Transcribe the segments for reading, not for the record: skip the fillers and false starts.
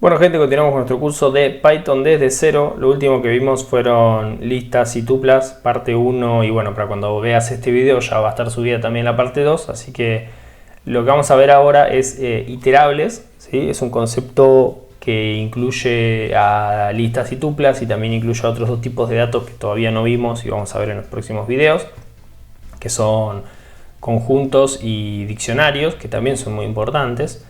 Bueno gente, continuamos con nuestro curso de Python desde cero. Lo último que vimos fueron listas y tuplas, parte 1, y bueno, para cuando veas este video ya va a estar subida también la parte 2, así que lo que vamos a ver ahora es iterables, ¿sí? Es un concepto que incluye a listas y tuplas y también incluye a otros dos tipos de datos que todavía no vimos y vamos a ver en los próximos videos, que son conjuntos y diccionarios, que también son muy importantes.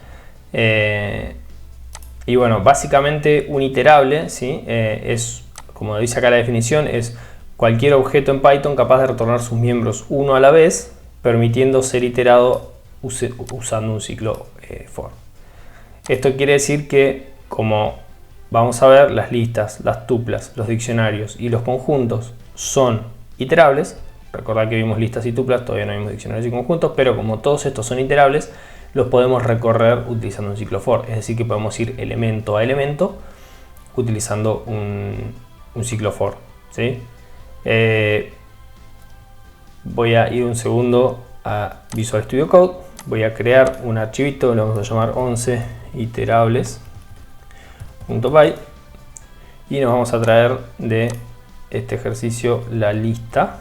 Y bueno, básicamente un iterable, ¿sí? Es, como dice acá la definición, es cualquier objeto en Python capaz de retornar sus miembros uno a la vez, permitiendo ser iterado usando un ciclo for. Esto quiere decir que, como vamos a ver, las listas, las tuplas, los diccionarios y los conjuntos son iterables. Recordad que vimos listas y tuplas, todavía no vimos diccionarios y conjuntos, pero como todos estos son iterables, los podemos recorrer utilizando un ciclo for. Es decir, que podemos ir elemento a elemento utilizando un ciclo for, ¿sí? Voy a ir un segundo a Visual Studio Code. Voy a crear un archivito, lo vamos a llamar 11 iterables.py y nos vamos a traer de este ejercicio la lista.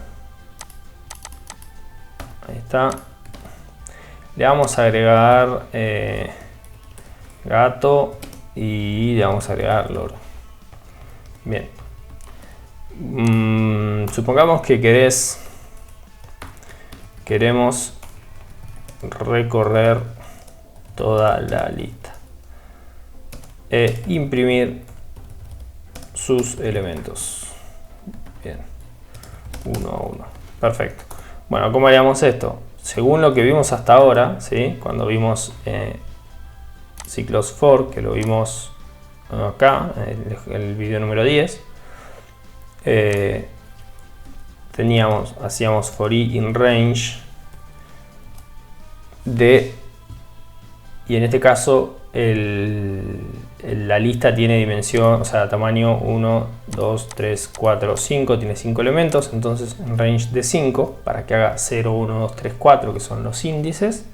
Ahí está. Le vamos a agregar gato y le vamos a agregar loro. Bien. Supongamos que queremos recorrer toda la lista e imprimir sus elementos. Bien. Uno a uno. Perfecto. Bueno, ¿cómo haríamos esto? Según lo que vimos hasta ahora, ¿sí? Cuando vimos ciclos for, que lo vimos acá, en el video número 10, hacíamos for i in range de, y en este caso la lista tiene dimensión, o sea, tamaño 1, 2, 3, 4, 5, tiene 5 elementos, entonces en range de 5, para que haga 0, 1, 2, 3, 4, que son los índices,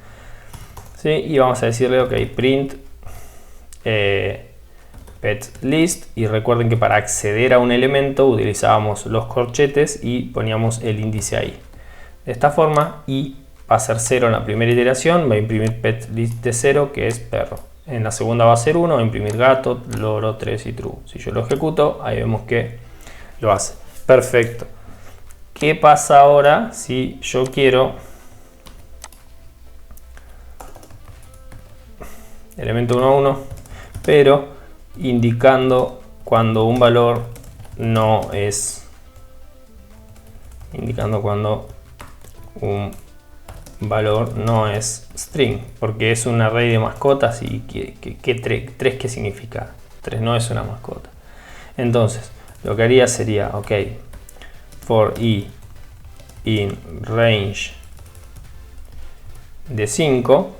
¿sí? Y vamos a decirle, ok, print pet list, y recuerden que para acceder a un elemento utilizábamos los corchetes y poníamos el índice ahí. De esta forma, y va a ser 0 en la primera iteración, va a imprimir pet list de 0, que es perro. En la segunda va a ser 1, va a imprimir gato, loro, 3 y true. Si yo lo ejecuto, ahí vemos que lo hace. Perfecto. ¿Qué pasa ahora si yo quiero elemento 1 a 1, pero indicando cuando un valor no es, string, porque es un array de mascotas y ¿3 qué significa? 3 no es una mascota. Entonces, lo que haría sería, ok, for i in range de 5.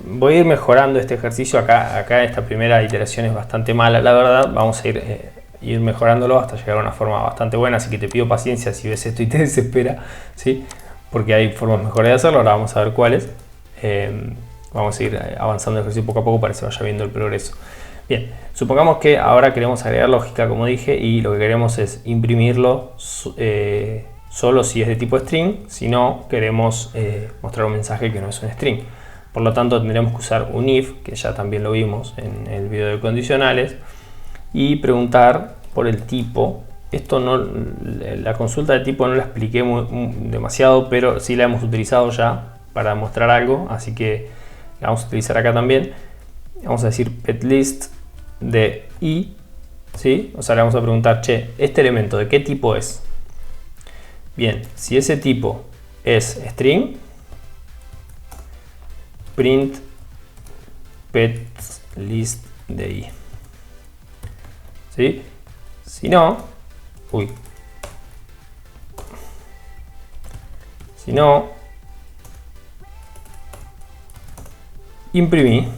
Voy a ir mejorando este ejercicio. Acá esta primera iteración es bastante mala, la verdad. Vamos a ir mejorándolo hasta llegar a una forma bastante buena, así que te pido paciencia si ves esto y te desespera, ¿sí? Porque hay formas mejores de hacerlo. Ahora vamos a ver cuáles. Vamos a ir avanzando el ejercicio poco a poco para que se vaya viendo el progreso. Bien, supongamos que ahora queremos agregar lógica, como dije, y lo que queremos es imprimirlo solo si es de tipo string. Si no, queremos mostrar un mensaje que no es un string. Por lo tanto, tendremos que usar un if, que ya también lo vimos en el video de condicionales, y preguntar por el tipo. Esto no, la consulta de tipo no la expliqué demasiado, pero sí la hemos utilizado ya para mostrar algo, así que la vamos a utilizar acá también. Vamos a decir petlist de i, ¿sí? O sea, le vamos a preguntar, che, ¿este elemento de qué tipo es? Bien, si ese tipo es string, print pet list de i, ¿sí? Si no, imprimí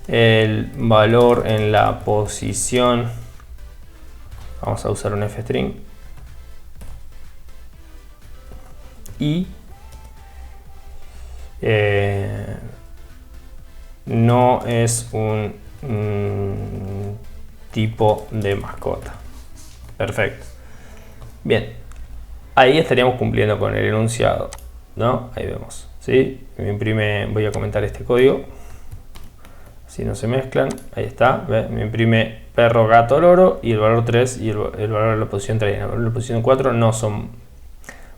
el valor en la posición. Vamos a usar un f-string y no es un tipo de mascota. Perfecto. Bien, ahí estaríamos cumpliendo con el enunciado, ¿no? Ahí vemos, ¿sí? Me imprime, voy a comentar este código, si no se mezclan. Ahí está, ¿ve? Me imprime perro, gato, loro, y el valor 3 y el valor de la posición 3 y el valor de la posición 4 no son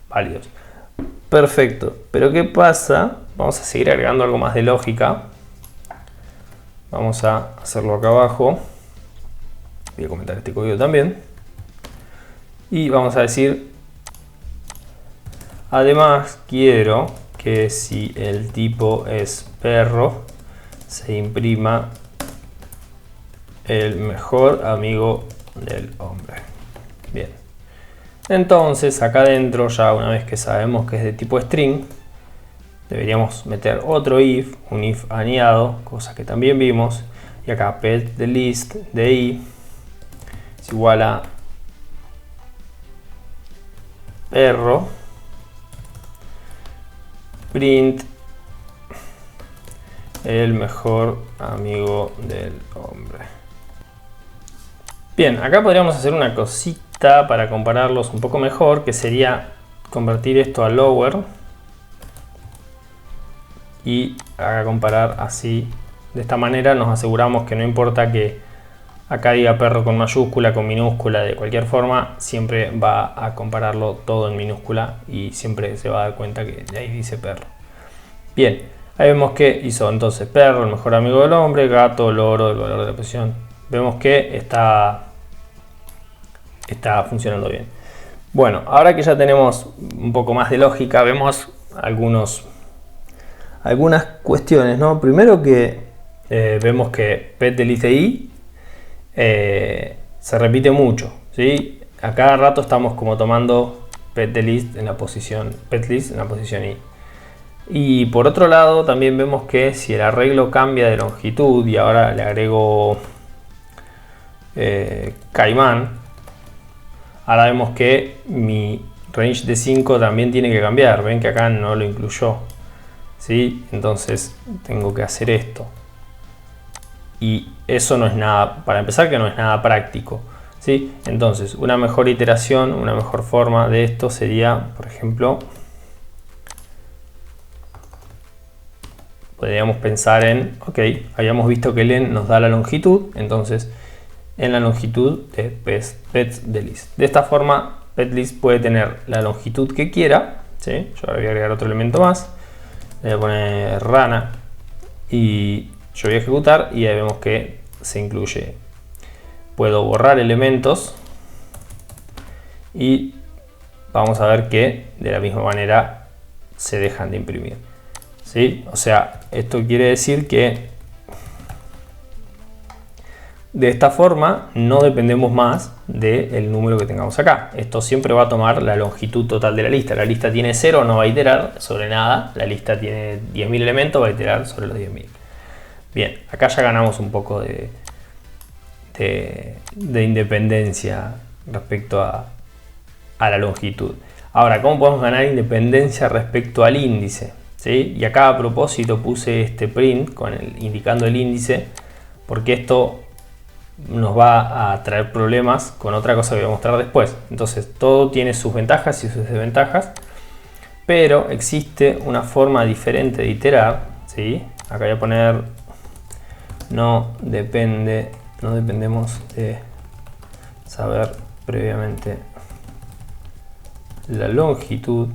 válidos. Perfecto, pero ¿qué pasa? Vamos a seguir agregando algo más de lógica. Vamos a hacerlo acá abajo. Voy a comentar este código también. Y vamos a decir, además quiero que si el tipo es perro, se imprima el mejor amigo del hombre. Bien. Entonces acá adentro, ya una vez que sabemos que es de tipo string, deberíamos meter otro if, un if añado, cosa que también vimos. Y acá pet de list de i es igual a perro print el mejor amigo del hombre. Bien, acá podríamos hacer una cosita para compararlos un poco mejor, que sería convertir esto a lower y a comparar así. De esta manera nos aseguramos que no importa que acá diga perro con mayúscula, con minúscula, de cualquier forma, siempre va a compararlo todo en minúscula y siempre se va a dar cuenta que ahí dice perro. Bien, ahí vemos que hizo entonces perro, el mejor amigo del hombre, gato, loro, el valor de la posición. Vemos que está funcionando bien. Bueno, ahora que ya tenemos un poco más de lógica, vemos algunas cuestiones, ¿no? Primero que vemos que pet de list de i se repite mucho, ¿sí? A cada rato estamos como tomando pet de list en la posición, pet list en la posición i. Y por otro lado también vemos que si el arreglo cambia de longitud y ahora le agrego caimán, ahora vemos que mi range de 5 también tiene que cambiar. Ven que acá no lo incluyó, ¿sí? Entonces tengo que hacer esto. Y eso no es nada, para empezar, que no es nada práctico, ¿sí? Entonces una mejor iteración, una mejor forma de esto sería, por ejemplo, podríamos pensar en, ok, habíamos visto que len nos da la longitud, entonces en la longitud de pets de list. De esta forma, petlist puede tener la longitud que quiera, ¿sí? Yo ahora voy a agregar otro elemento más, le voy a poner rana y yo voy a ejecutar y ahí vemos que se incluye. Puedo borrar elementos y vamos a ver que de la misma manera se dejan de imprimir, ¿sí? O sea, esto quiere decir que de esta forma no dependemos más del número que tengamos acá. Esto siempre va a tomar la longitud total de la lista. La lista tiene 0, no va a iterar sobre nada. La lista tiene 10.000 elementos, va a iterar sobre los 10.000. Bien, acá ya ganamos un poco de independencia respecto a la longitud. Ahora, ¿cómo podemos ganar independencia respecto al índice? ¿Sí? Y acá a propósito puse este print indicando el índice, porque esto nos va a traer problemas con otra cosa que voy a mostrar después. Entonces todo tiene sus ventajas y sus desventajas, pero existe una forma diferente de iterar, ¿sí? Acá voy a poner no dependemos de saber previamente la longitud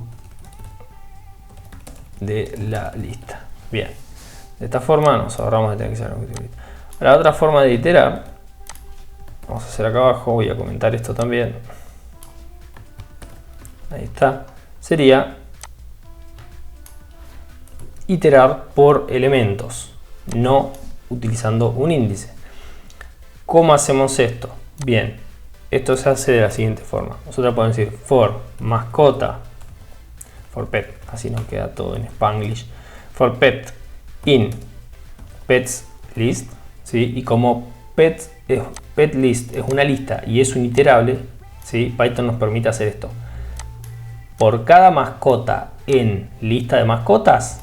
de la lista. Bien, de esta forma nos ahorramos de tener que saber la longitud. La otra forma de iterar, vamos a hacer acá abajo, voy a comentar esto también. Ahí está. Sería iterar por elementos, no utilizando un índice. ¿Cómo hacemos esto? Bien, esto se hace de la siguiente forma. Nosotros podemos decir for mascota, for pet, así nos queda todo en Spanglish. For pet in pets list, ¿sí? Y como pet list es una lista y es un iterable, ¿sí? Python nos permite hacer esto. Por cada mascota en lista de mascotas,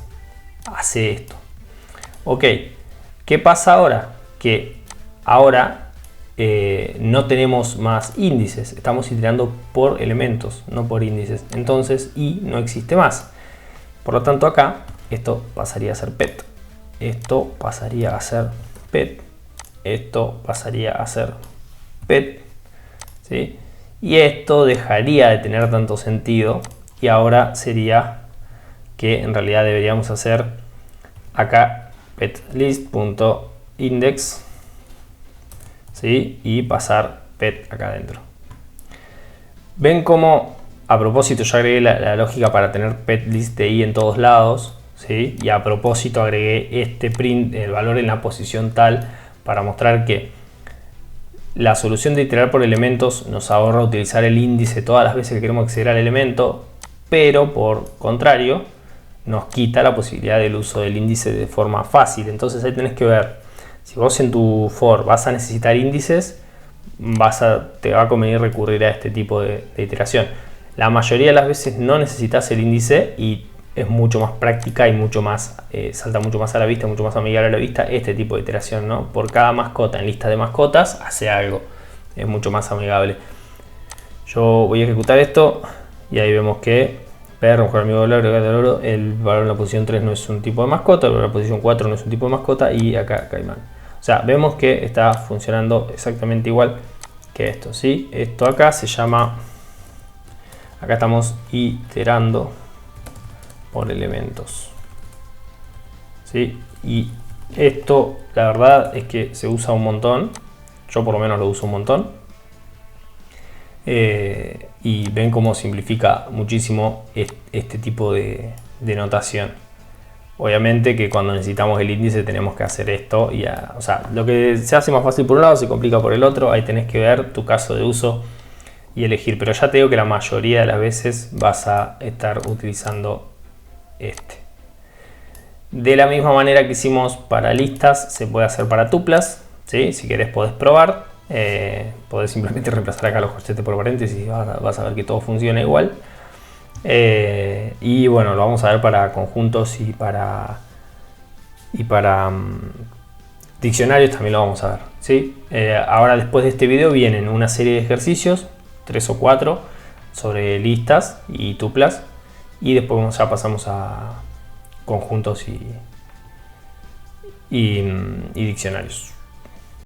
hace esto. Ok, ¿Qué pasa ahora? Que ahora no tenemos más índices, estamos iterando por elementos, no por índices. Entonces i no existe más. Por lo tanto acá esto pasaría a ser pet, esto pasaría a ser pet, esto pasaría a ser pet, ¿sí? Y esto dejaría de tener tanto sentido y ahora sería que en realidad deberíamos hacer acá petlist.index, ¿sí? Y pasar pet acá adentro. ¿Ven cómo a propósito yo agregué la lógica para tener petlist de i en todos lados, ¿sí? Y a propósito agregué este print, el valor en la posición tal, para mostrar que la solución de iterar por elementos nos ahorra utilizar el índice todas las veces que queremos acceder al elemento, pero por contrario nos quita la posibilidad del uso del índice de forma fácil. Entonces ahí tenés que ver, si vos en tu for vas a necesitar índices, te va a convenir recurrir a este tipo de iteración. La mayoría de las veces no necesitas el índice y es mucho más práctica y mucho más, salta mucho más a la vista, mucho más amigable a la vista este tipo de iteración, ¿no? Por cada mascota en lista de mascotas hace algo, es mucho más amigable. Yo voy a ejecutar esto y ahí vemos que perro, mejor amigo del oro, el valor en la posición 3 no es un tipo de mascota, el valor en la posición 4 no es un tipo de mascota y acá caimán. O sea, vemos que está funcionando exactamente igual que esto, ¿sí? Esto acá se llama, acá estamos iterando por elementos, ¿sí? Y esto la verdad es que se usa un montón, yo por lo menos lo uso un montón, y ven cómo simplifica muchísimo este tipo de notación. Obviamente que cuando necesitamos el índice tenemos que hacer esto y o sea, lo que se hace más fácil por un lado se complica por el otro. Ahí tenés que ver tu caso de uso y elegir, pero ya te digo que la mayoría de las veces vas a estar utilizando este. De la misma manera que hicimos para listas, se puede hacer para tuplas, ¿sí? Si querés podés probar, podés simplemente reemplazar acá los corchetes por paréntesis y vas a ver que todo funciona igual. Y bueno, lo vamos a ver para conjuntos y para diccionarios también lo vamos a ver, ¿sí? Ahora después de este video vienen una serie de ejercicios, 3 o 4, sobre listas y tuplas, y después ya pasamos a conjuntos y diccionarios.